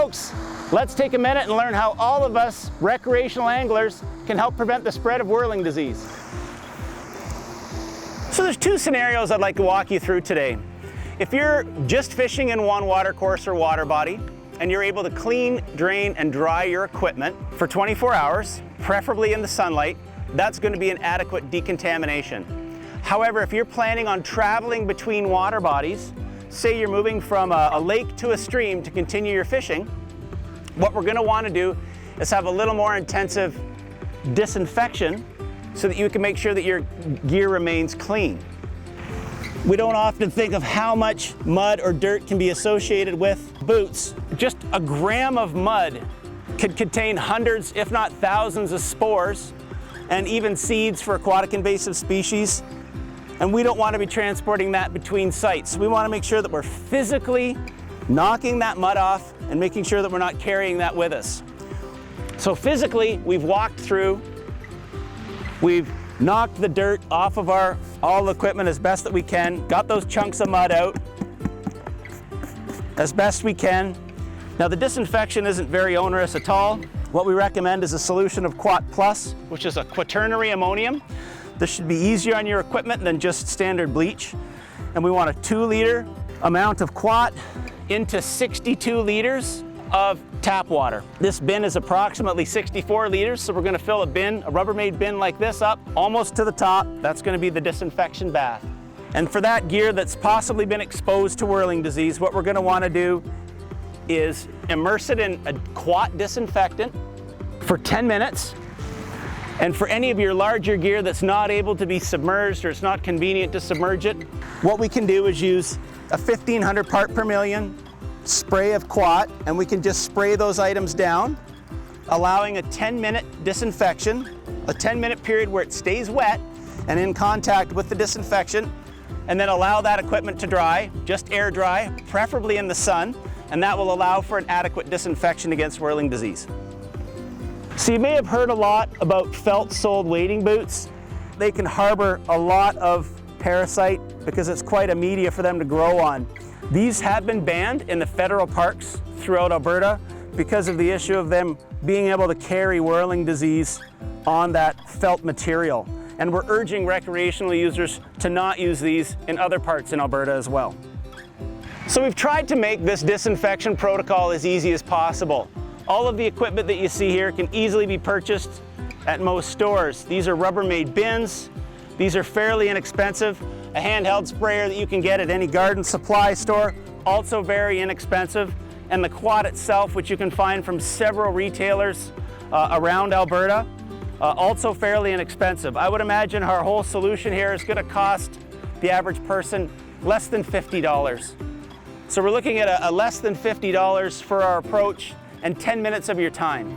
folks, let's take a minute and learn how all of us recreational anglers can help prevent the spread of whirling disease. So there's two scenarios I'd like to walk you through today. If you're just fishing in one watercourse or water body, and you're able to clean, drain, and dry your equipment for 24 hours, preferably in the sunlight, that's going to be an adequate decontamination. However, if you're planning on traveling between water bodies, say you're moving from a lake to a stream to continue your fishing, what we're going to want to do is have a little more intensive disinfection so that you can make sure that your gear remains clean. We don't often think of how much mud or dirt can be associated with boots. Just a gram of mud could contain hundreds, if not thousands, of spores and even seeds for aquatic invasive species. And we don't want to be transporting that between sites. We want to make sure that we're physically knocking that mud off and making sure that we're not carrying that with us. So physically, we've walked through, we've knocked the dirt off of all the equipment as best that we can, got those chunks of mud out as best we can. Now the disinfection isn't very onerous at all. What we recommend is a solution of Quat Plus, which is a quaternary ammonium. This should be easier on your equipment than just standard bleach. And we want a 2-liter amount of Quat into 62 liters of tap water. This bin is approximately 64 liters, so we're going to fill a Rubbermaid bin like this up almost to the top. That's going to be the disinfection bath. And for that gear that's possibly been exposed to whirling disease, what we're going to want to do is immerse it in a Quat disinfectant for 10 minutes. And for any of your larger gear that's not able to be submerged or it's not convenient to submerge it, what we can do is use a 1500 part per million spray of Quat, and we can just spray those items down, allowing a 10-minute disinfection, a 10-minute period where it stays wet and in contact with the disinfection, and then allow that equipment to dry, just air dry, preferably in the sun, and that will allow for an adequate disinfection against whirling disease. So you may have heard a lot about felt-soled wading boots. They can harbor a lot of parasite because it's quite a media for them to grow on. These have been banned in the federal parks throughout Alberta because of the issue of them being able to carry whirling disease on that felt material. And we're urging recreational users to not use these in other parts in Alberta as well. So we've tried to make this disinfection protocol as easy as possible. All of the equipment that you see here can easily be purchased at most stores. These are Rubbermaid bins. These are fairly inexpensive. A handheld sprayer that you can get at any garden supply store, also very inexpensive. And the Quat itself, which you can find from several retailers around Alberta, also fairly inexpensive. I would imagine our whole solution here is going to cost the average person less than $50. So we're looking at a less than $50 for our approach and 10 minutes of your time.